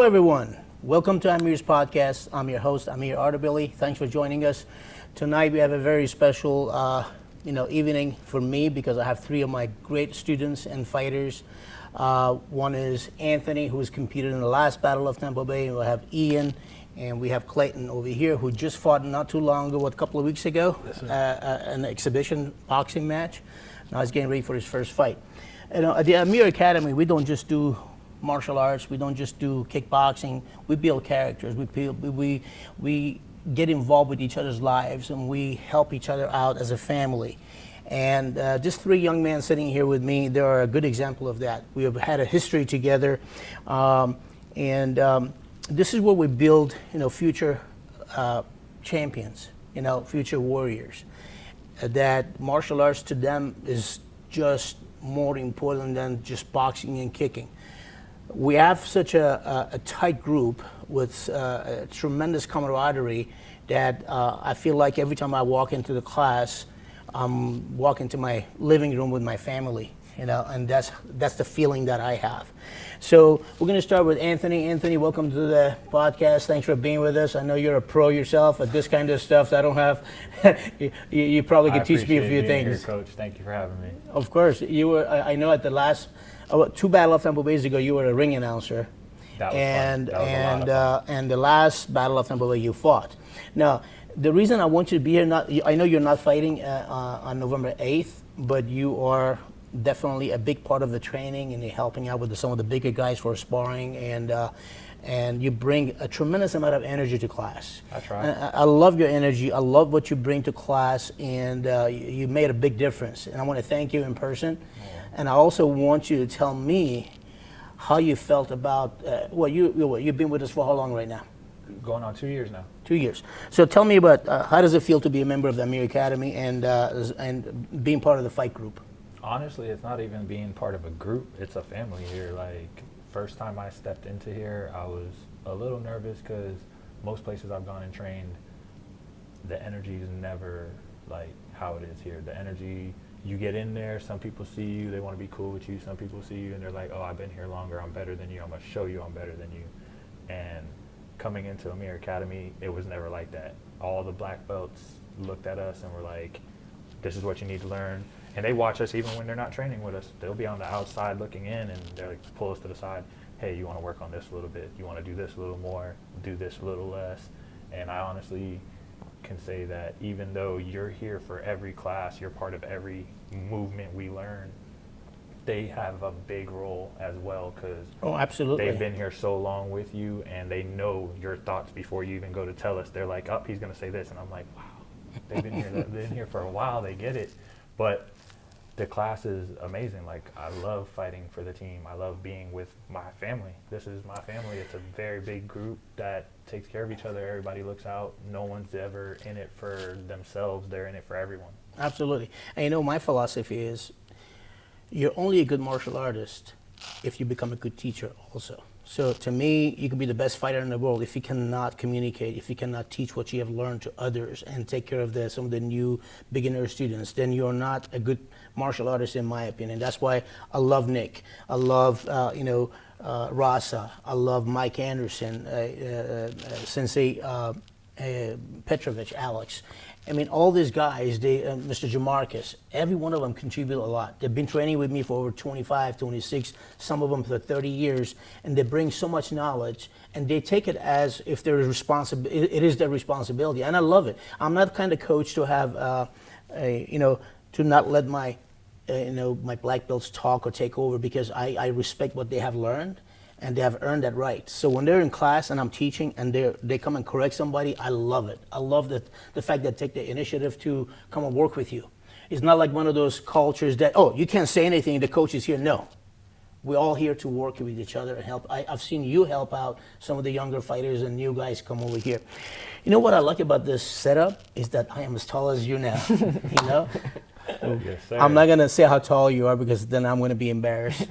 everyone. Welcome to Amir's podcast. I'm your host, Amir Ardabilly. Thanks for joining us. Tonight we have a very special evening for me because I have three of my great students and fighters. One is Anthony, who has competed in the last Battle of Tampa Bay. And we have Ian, and we have Clayton over here, who just fought not too long ago, a couple of weeks ago, an exhibition boxing match. Now he's getting ready for his first fight. At the Amir Academy, we don't just do martial arts. We don't just do kickboxing. We build characters. We get involved with each other's lives, and we help each other out as a family. And just three young men sitting here with me, they are a good example of that. We have had a history together, and this is where we build, future champions, future warriors. That martial arts to them is just more important than just boxing and kicking. We have such a tight group with a tremendous camaraderie that I feel like every time I walk into the class, I'm walking to my living room with my family, and that's the feeling that I have. So we're going to start with Anthony. Anthony, welcome to the podcast. Thanks for being with us. I know you're a pro yourself at this kind of stuff that I don't have. you probably could teach me a few things. Here, Coach. Thank you for having me. Of course. You were. I know at the last two Battle of Tampa Bay ago, you were a ring announcer. That was fun. That was a lot of fun. And the last Battle of Tampa Bay, you fought. Now, the reason I want you to be here, I know you're not fighting on November 8th, but you are definitely a big part of the training, and you're helping out with some of the bigger guys for sparring, and you bring a tremendous amount of energy to class. That's right. I love your energy. I love what you bring to class, and you made a big difference. And I want to thank you in person. Yeah. And I also want you to tell me how you felt about you've been with us for how long right now? Going on 2 years now. 2 years. So tell me about how does it feel to be a member of the Amir Academy and being part of the fight group? Honestly, it's not even being part of a group. It's a family here. First time I stepped into here, I was a little nervous because most places I've gone and trained, the energy is never like how it is here. The energy, you get in there, some people see you, they want to be cool with you. Some people see you and they're like, oh, I've been here longer, I'm better than you, I'm going to show you I'm better than you. And coming into Amir Academy, it was never like that. All the black belts looked at us and were like, this is what you need to learn. And they watch us even when they're not training with us. They'll be on the outside looking in, and they'll pull us to the side. Hey, you want to work on this a little bit? You want to do this a little more? Do this a little less? And I honestly can say that even though you're here for every class, you're part of every movement we learn, they have a big role as well because they've been here so long with you, and they know your thoughts before you even go to tell us. They're like, oh, he's going to say this. And I'm like, wow, they've been here for a while. They get it. But the class is amazing. I love fighting for the team. I love being with my family. This is my family. It's a very big group that takes care of each other. Everybody looks out. No one's ever in it for themselves. They're in it for everyone. Absolutely. And my philosophy is you're only a good martial artist if you become a good teacher also. So to me, you can be the best fighter in the world if you cannot communicate, if you cannot teach what you have learned to others and take care of some of the new beginner students, then you're not a good martial artist in my opinion. That's why I love Nick. I love, Rasa. I love Mike Anderson, Sensei Petrovich, Alex. I mean, all these guys, Mr. Jamarcus, every one of them contribute a lot. They've been training with me for over 25, 26, some of them for 30 years, and they bring so much knowledge, and they take it as if they're it is their responsibility, and I love it. I'm not the kind of coach to have, to not let my, my black belts talk or take over because I respect what they have learned. And they have earned that right. So when they're in class and I'm teaching and they come and correct somebody, I love it. I love the fact that they take the initiative to come and work with you. It's not like one of those cultures that, oh, you can't say anything, the coach is here. No. We're all here to work with each other and help. I've seen you help out some of the younger fighters and new guys come over here. You know what I like about this setup is that I am as tall as you now, Yes, sir. I'm not going to say how tall you are because then I'm going to be embarrassed.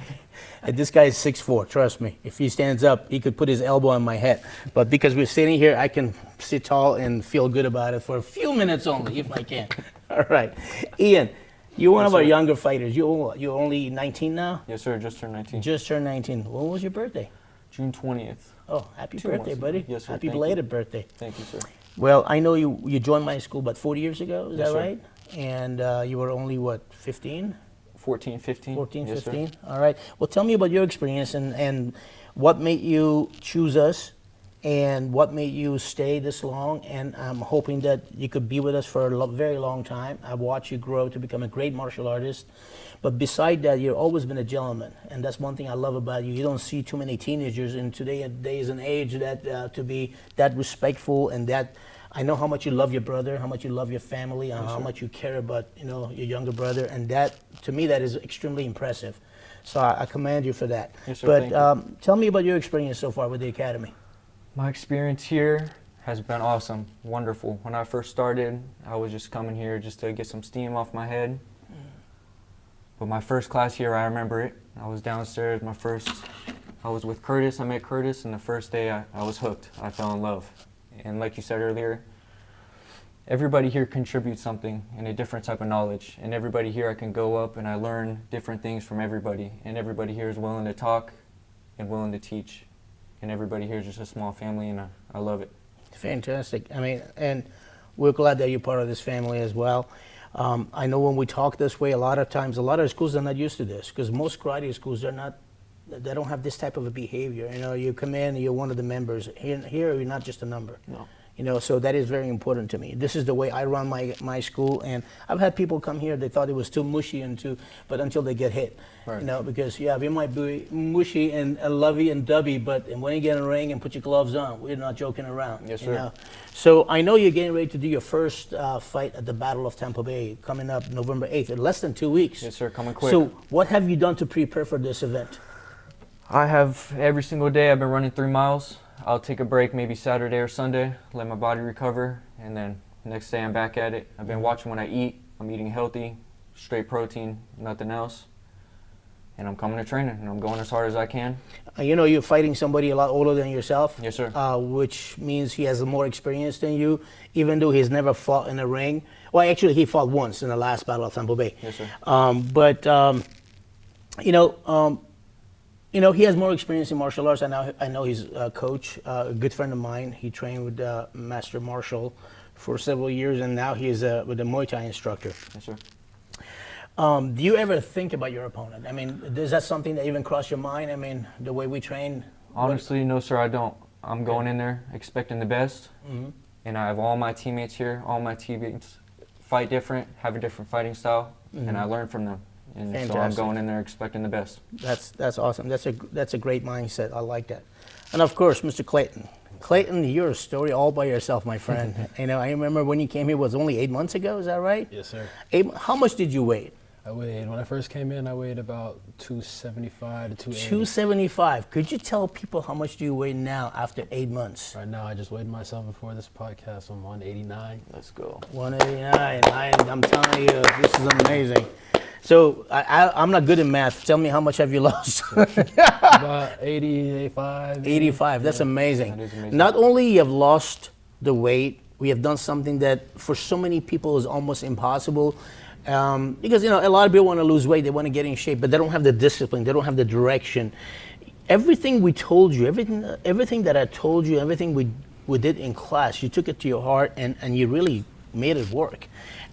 And this guy is 6'4", trust me. If he stands up, he could put his elbow on my head. But because we're sitting here, I can sit tall and feel good about it for a few minutes only, if I can. All right. Ian, you're one of our younger fighters. You're only 19 now? Yes, sir. Just turned 19. Just turned 19. When was your birthday? June 20th. Oh, happy 2 birthday, months ago. buddy. Yes, sir. Happy Thank you. belated birthday. Thank you, sir. Well, I know you joined my school about 40 years ago, is Yes, that sir. right? And you were only, what, 15? 14, 15. 14, Yes, 15? Sir. All right. Well, tell me about your experience and what made you choose us and what made you stay this long. And I'm hoping that you could be with us for a very long time. I've watched you grow to become a great martial artist. But beside that, you've always been a gentleman. And that's one thing I love about you. You don't see too many teenagers in today's days and age that to be that respectful and that. I know how much you love your brother, how much you love your family, and how much you care about your younger brother, and that to me that is extremely impressive. So I commend you for that. Yes, sir. But Thank you. tell me about your experience so far with the academy. My experience here has been awesome, wonderful. When I first started, I was just coming here just to get some steam off my head. But my first class here, I remember it. I was downstairs, I was with Curtis, I met Curtis, and the first day I was hooked. I fell in love. And like you said earlier, everybody here contributes something and a different type of knowledge. And everybody here, I can go up and I learn different things from everybody. And everybody here is willing to talk and willing to teach. And everybody here is just a small family, and I love it. Fantastic. I mean, and we're glad that you're part of this family as well. I know when we talk this way, a lot of times, a lot of schools are not used to this because most karate schools, they don't have this type of a behavior. You come in, you're one of the members. Here, you're not just a number. No. So that is very important to me. This is the way I run my school, and I've had people come here, they thought it was too mushy but until they get hit. Right. Because we might be mushy and lovey and dubby, but when you get in the ring and put your gloves on, we're not joking around. Yes, sir. So I know you're getting ready to do your first fight at the Battle of Tampa Bay coming up November 8th, in less than 2 weeks. Yes, sir, coming quick. So what have you done to prepare for this event? I have every single day I've been running 3 miles. I'll take a break maybe Saturday or Sunday, let my body recover, and then next day I'm back at it. I've been watching what I eat. I'm eating healthy, straight protein, nothing else. And I'm coming to training, and I'm going as hard as I can. You're fighting somebody a lot older than yourself. Yes, sir. Which means he has more experience than you, even though he's never fought in a ring. Well, actually, he fought once in the last Battle of Tampa Bay. Yes, sir. He has more experience in martial arts. I know he's a coach, a good friend of mine. He trained with Master Marshall for several years, and now he's with a Muay Thai instructor. Yes, sir. Do you ever think about your opponent? I mean, is that something that even crossed your mind? I mean, the way we train? Honestly, no, sir, I don't. I'm going in there expecting the best, and I have all my teammates here. All my teammates fight different, have a different fighting style, and I learn from them. And so I'm going in there expecting the best. That's awesome. That's a great mindset. I like that. And of course, Mr. Clayton. Clayton, you're a story all by yourself, my friend. I remember when you came here was only 8 months ago. Is that right? Yes, sir. How much did you weigh? When I first came in, I weighed about 275 to 280. 275. Could you tell people how much do you weigh now after 8 months? Right now, I just weighed myself before this podcast. I'm 189. Let's go. 189. I'm telling you, this is amazing. So I'm not good in math. Tell me, how much have you lost? About 80, 85. 85. That's amazing. That is amazing. Not only you have lost the weight, we have done something that for so many people is almost impossible. Because a lot of people want to lose weight, they want to get in shape, but they don't have the discipline, they don't have the direction. Everything we told you, everything that I told you, everything we did in class, you took it to your heart and you really made it work.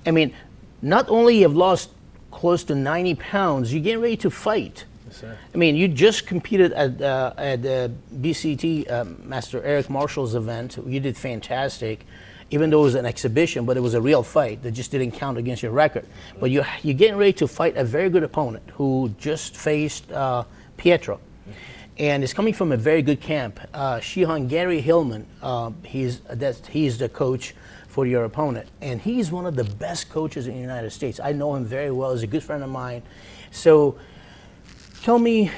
I mean, not only you have lost close to 90 pounds, you're getting ready to fight. Yes, sir. I mean, you just competed at the BCT Master Eric Marshall's event. You did fantastic. Even though it was an exhibition, but it was a real fight that just didn't count against your record. But you're getting ready to fight a very good opponent who just faced Pietro. And is coming from a very good camp. Shihan Gary Hillman, he's the coach for your opponent. And he's one of the best coaches in the United States. I know him very well. He's a good friend of mine. So tell me,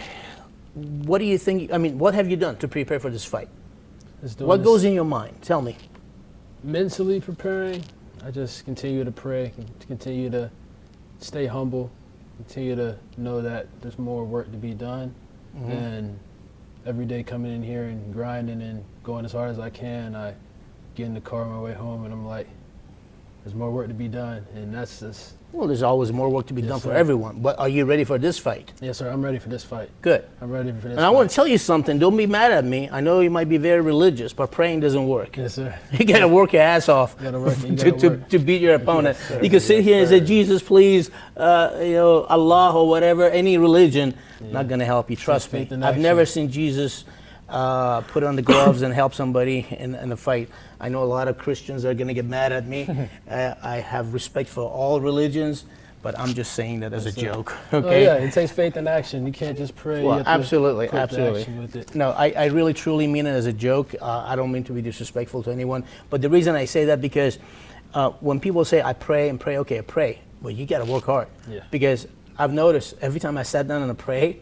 what do you think, what have you done to prepare for this fight? What goes in your mind? Tell me. Mentally preparing, I just continue to pray, continue to stay humble, continue to know that there's more work to be done. And every day coming in here and grinding and going as hard as I can, I get in the car on my way home and I'm like, there's more work to be done. And that's just Well, there's always more work to be Yes, done for sir. everyone. But are you ready for this fight? Yes, sir. I'm ready for this fight. Good. I'm ready for this And I want to tell you something. Don't be mad at me. I know you might be very religious, but praying doesn't work. Yes, sir. You got to work your ass off You gotta work. You to, gotta work. to beat your opponent. Yes, sir. You can sit here and say, Jesus, please, Allah or whatever, any religion, not going to help you. Trust me. faith in I've action. never seen Jesus put on the gloves and help somebody in a fight. I know a lot of Christians are going to get mad at me. I have respect for all religions, but I'm just saying that as a joke. Okay? Oh, yeah, it takes faith in action. You can't just pray. Well, you have to absolutely, put the absolutely. action with it. No, I really truly mean it as a joke. I don't mean to be disrespectful to anyone. But the reason I say that because when people say I pray and pray, okay, I pray. Well, you got to work hard. Yeah. Because I've noticed every time I sat down and I pray,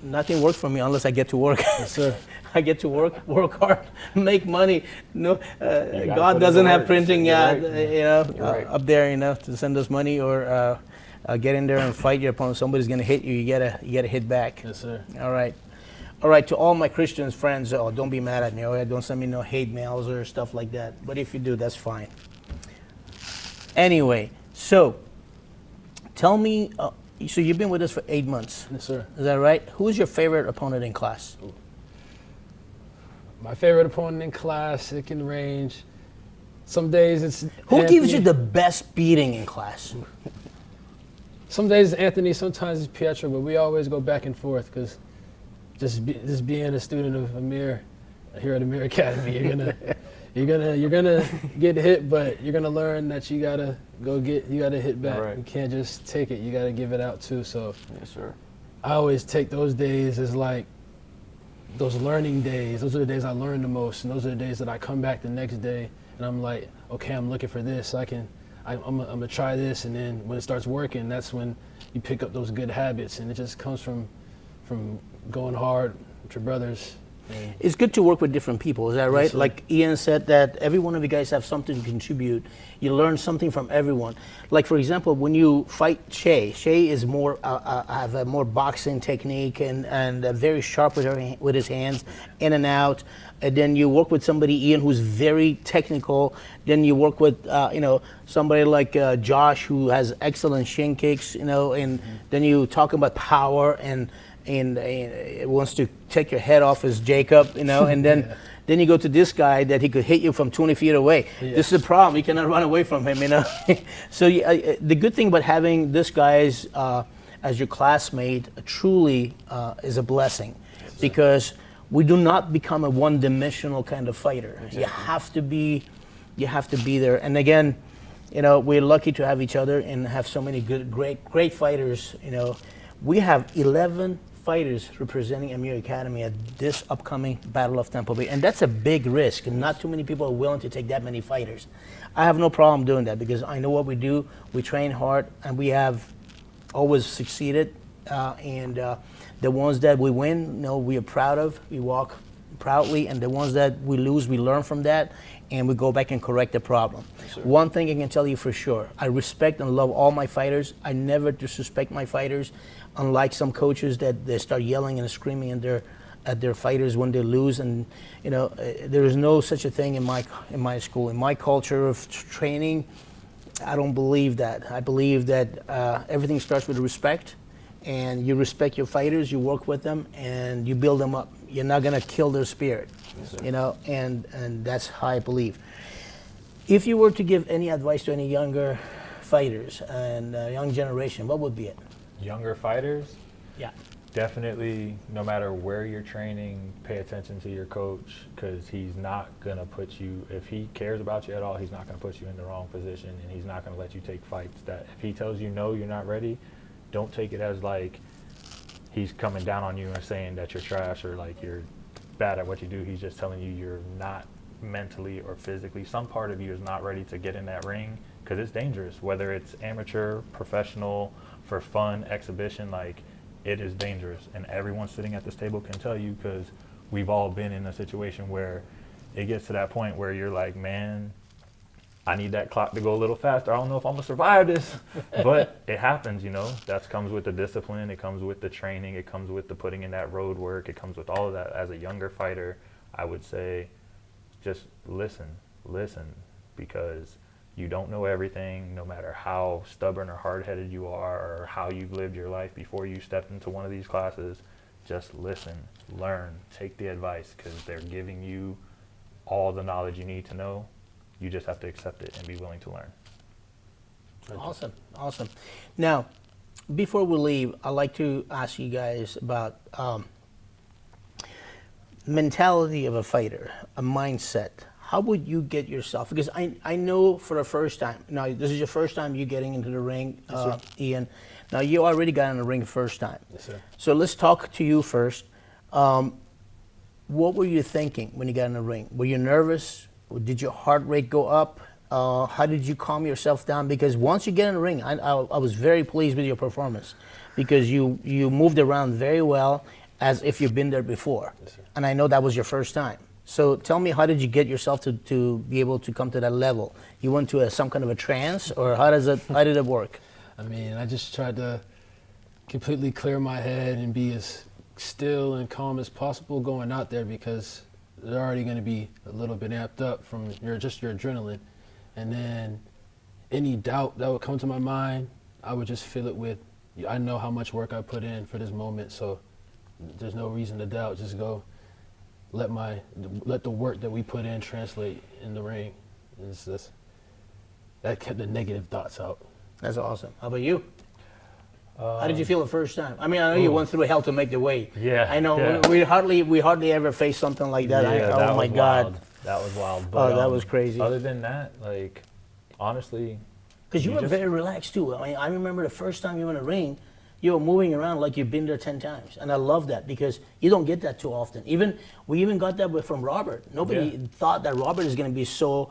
nothing works for me unless I get to work. Yes, sir. I get to work hard, make money. No, gotta God put in doesn't the have work. printing, You're right. right. up there, to send us money or get in there and fight your opponent. Somebody's gonna hit you. You gotta hit back. Yes, sir. All right. To all my Christian friends, don't be mad at me. Okay? Don't send me no hate mails or stuff like that. But if you do, that's fine. Anyway, so tell me. So you've been with us for 8 months. Yes, sir. Is that right? Who is your favorite opponent in class? My favorite opponent in class, it can range. Some days it's Who gives you Anthony. the best beating in class? Some days it's Anthony, sometimes it's Pietro, but we always go back and forth because just being a student of Amir here at Amir Academy, you're gonna get hit, but you're gonna learn that you gotta hit back. Right. You can't just take it. You gotta give it out too. So Yes, sir. I always take those days as like those learning days. Those are the days I learn the most, and those are the days that I come back the next day and I'm like, okay, I'm looking for this. I'm gonna try this, and then when it starts working, that's when you pick up those good habits, and it just comes from going hard with your brothers. And It's good to work with different people, is that right? Yes, sir. Like Ian said that every one of you guys have something to contribute. You learn something from everyone. Like for example, when you fight Shay is more have a more boxing technique and very sharp with his hands, in and out. And then you work with somebody, Ian, who's very technical. Then you work with somebody like Josh, who has excellent shin kicks. And then you talk about power and wants to take your head off as Jacob, and then then you go to this guy that he could hit you from 20 feet away. Yeah. This is a problem. You cannot run away from him, So the good thing about having this guy as your classmate truly is a blessing, because we do not become a one-dimensional kind of fighter. Exactly. You have to be there. And again, we're lucky to have each other and have so many great fighters. We have 11 fighters representing Amir Academy at this upcoming Battle of Tampa Bay, and that's a big risk, and not too many people are willing to take that many fighters. I have no problem doing that because I know what we do. We train hard, and we have always succeeded. The ones that we win, we are proud of. We walk proudly, and the ones that we lose, we learn from that, and we go back and correct the problem. Sure. One thing I can tell you for sure, I respect and love all my fighters. I never disrespect my fighters, unlike some coaches that they start yelling and screaming at their fighters when they lose. And there is no such a thing in my school. In my culture of training, I don't believe that. I believe that everything starts with respect, and you respect your fighters, you work with them, and you build them up. You're not gonna kill their spirit, and that's how I believe. If you were to give any advice to any younger fighters and young generation, what would be it? Younger fighters, Yeah. definitely, no matter where you're training, pay attention to your coach, because he's not going to put you, if he cares about you at all, he's not going to put you in the wrong position, and he's not going to let you take fights that, if he tells you no, you're not ready, don't take it as like he's coming down on you and saying that you're trash or like you're bad at what you do. He's just telling you you're not mentally or physically, some part of you is not ready to get in that ring, because it's dangerous, whether it's amateur, professional, for fun, exhibition, like it is dangerous. And everyone sitting at this table can tell you, because we've all been in a situation where it gets to that point where you're like, man, I need that clock to go a little faster. I don't know if I'm gonna survive this, but it happens, that comes with the discipline, it comes with the training, it comes with the putting in that road work, it comes with all of that. As a younger fighter, I would say, just listen, because You don't know everything, no matter how stubborn or hard-headed you are or how you've lived your life before you stepped into one of these classes. Just listen, learn, take the advice, because they're giving you all the knowledge you need to know. You just have to accept it and be willing to learn. Awesome, awesome. Now, before we leave, I'd like to ask you guys about mentality of a fighter, a mindset. How would you get yourself? Because I know for the first time, now this is your first time you getting into the ring, Ian. Now you already got in the ring first time. Yes, sir. So let's talk to you first. What were you thinking when you got in the ring? Were you nervous? Did your heart rate go up? How did you calm yourself down? Because once you get in the ring, I was very pleased with your performance, because you moved around very well, as if you've been there before. Yes, sir. And I know that was your first time. So tell me, how did you get yourself to be able to come to that level? You went to some kind of a trance, or how did it work? I mean, I just tried to completely clear my head and be as still and calm as possible going out there, because they're already going to be a little bit amped up from your adrenaline. And then any doubt that would come to my mind, I would just fill it with, I know how much work I put in for this moment, so there's no reason to doubt. Just go, let the work that we put in translate in the ring. That kept the negative thoughts out. That's awesome. How about you? How did you feel the first time? I mean, I know you went through hell to make the weight. Yeah. I know. Yeah. We hardly ever face something like that. Yeah, Oh my God. Wild. That was wild. But, That was crazy. Other than that, like, honestly, Because you were very relaxed too. I mean, I remember the first time you were in a ring, you were moving around like you've been there 10 times. And I love that, because you don't get that too often. We even got that from Robert. Nobody thought that Robert is going to be so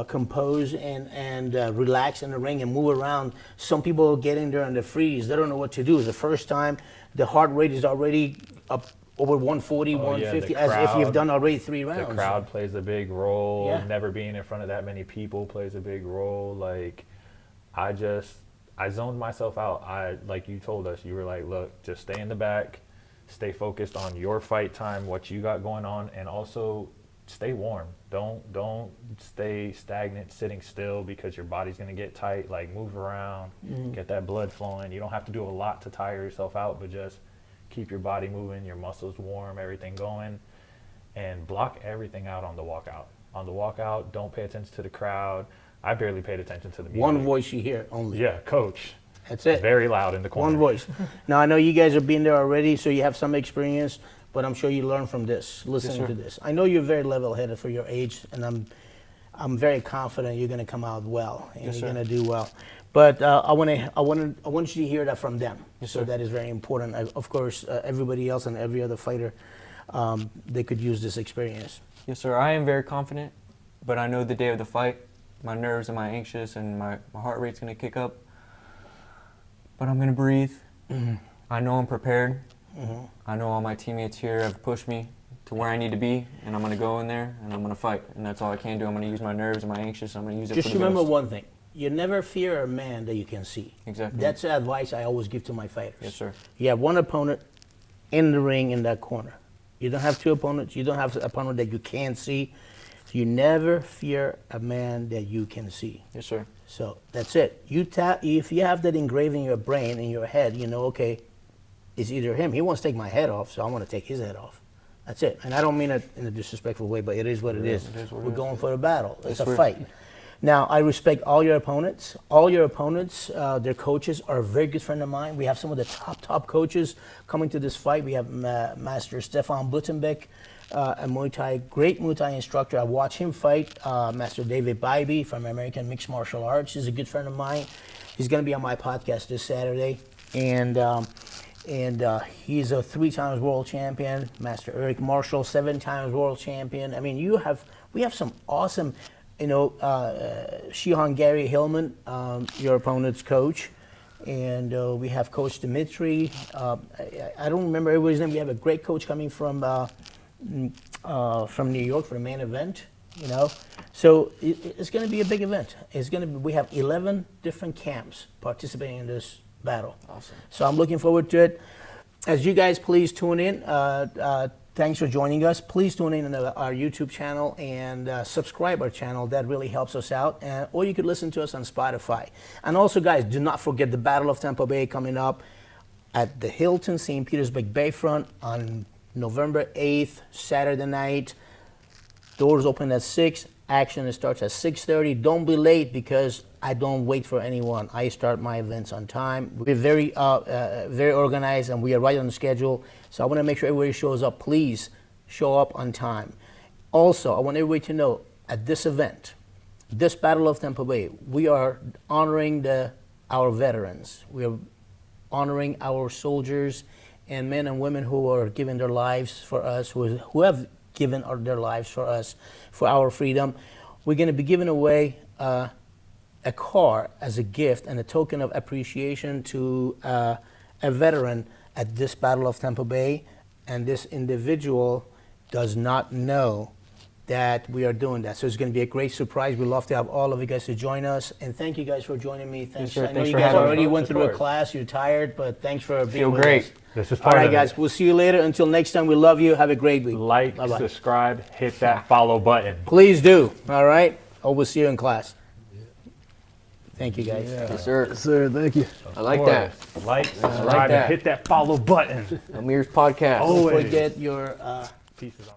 composed and relaxed in the ring and move around. Some people get in there and they freeze. They don't know what to do. It's the first time the heart rate is already up over 140, 150, as if you've done already 3 rounds. The crowd plays a big role. Yeah. Never being in front of that many people plays a big role. Like, I zoned myself out. Like you told us, you were like, look, just stay in the back, stay focused on your fight time, what you got going on, and also stay warm. Don't stay stagnant, sitting still, because your body's gonna get tight. Like, move around, get that blood flowing. You don't have to do a lot to tire yourself out, but just keep your body moving, your muscles warm, everything going, and block everything out on the walkout. On the walkout, don't pay attention to the crowd. I barely paid attention to the music. One voice you hear only. Yeah, coach. That's it. Very loud in the corner. One voice. Now, I know you guys have been there already, so you have some experience, but I'm sure you learn from this, listening to this. I know you're very level-headed for your age, and I'm very confident you're going to come out well, and you're going to do well. But I want you to hear that from them. So that is very important. Of course, everybody else and every other fighter, they could use this experience. Yes, sir. I am very confident, but I know the day of the fight, my nerves and my anxious and my heart rate's going to kick up. But I'm going to breathe. I know I'm prepared. I know all my teammates here have pushed me to where I need to be, and I'm going to go in there and I'm going to fight. And that's all I can do. I'm going to use my nerves and my anxious. I'm going to use it Just for the remember best. one thing. You never fear a man that you can see. Exactly. That's the advice I always give to my fighters. Yes, sir. You have one opponent in the ring in that corner. You don't have 2 opponents. You don't have an opponent that you can't see. You never fear a man that you can see. Yes, sir. So that's it. If you have that engraved in your brain, in your head, you know, okay, it's either him. He wants to take my head off, so I want to take his head off. That's it. And I don't mean it in a disrespectful way, but it is what it is. We're going for a battle. It's a fight. Now, I respect all your opponents. All your opponents, their coaches are a very good friend of mine. We have some of the top coaches coming to this fight. We have Master Stefan Buttenbeck, a great Muay Thai instructor. I watch him fight. Master David Bybee from American Mixed Martial Arts is a good friend of mine. He's going to be on my podcast this Saturday. And he's a 3 times world champion. Master Eric Marshall, 7 times world champion. I mean, we have some awesome, Shihan Gary Hillman, your opponent's coach. And we have Coach Dimitri. I don't remember everybody's name. We have a great coach coming from New York for the main event. So it's going to be a big event. We have 11 different camps participating in this battle. Awesome. So I'm looking forward to it. As you guys please tune in, Thanks for joining us. Please tune in on our YouTube channel and subscribe our channel. That really helps us out. Or you could listen to us on Spotify. And also, guys, do not forget the Battle of Tampa Bay coming up at the Hilton St. Petersburg Bayfront on November 8th, Saturday night. Doors open at 6. Action starts at 6:30. Don't be late because I don't wait for anyone. I start my events on time. We're very organized and we are right on the schedule. So I want to make sure everybody shows up. Please show up on time. Also, I want everybody to know at this event, this Battle of Tampa Bay, we are honoring our veterans. We are honoring our soldiers and men and women who are giving their lives for us, who have given their lives for us, for our freedom. We're going to be giving away a car as a gift and a token of appreciation to a veteran at this Battle of Tampa Bay. And this individual does not know that we are doing that. So it's going to be a great surprise. We'd love to have all of you guys to join us. And thank you guys for joining me. Thanks. Sure. I know Thanks you for guys having me. already went Of through a course. class. You're tired, but thanks for being Feel with great. us. This is All part right, of guys. it. We'll see you later. Until next time, we love you. Have a great week. Like, Bye-bye. subscribe, hit that follow button. Please do. All right. Or we'll see you in class. Thank you, guys. Yes, sir. Yes, sir. Thank you. I like that. Like, subscribe, that. and hit that follow button. Amir's podcast. Don't Always. forget your... Pieces on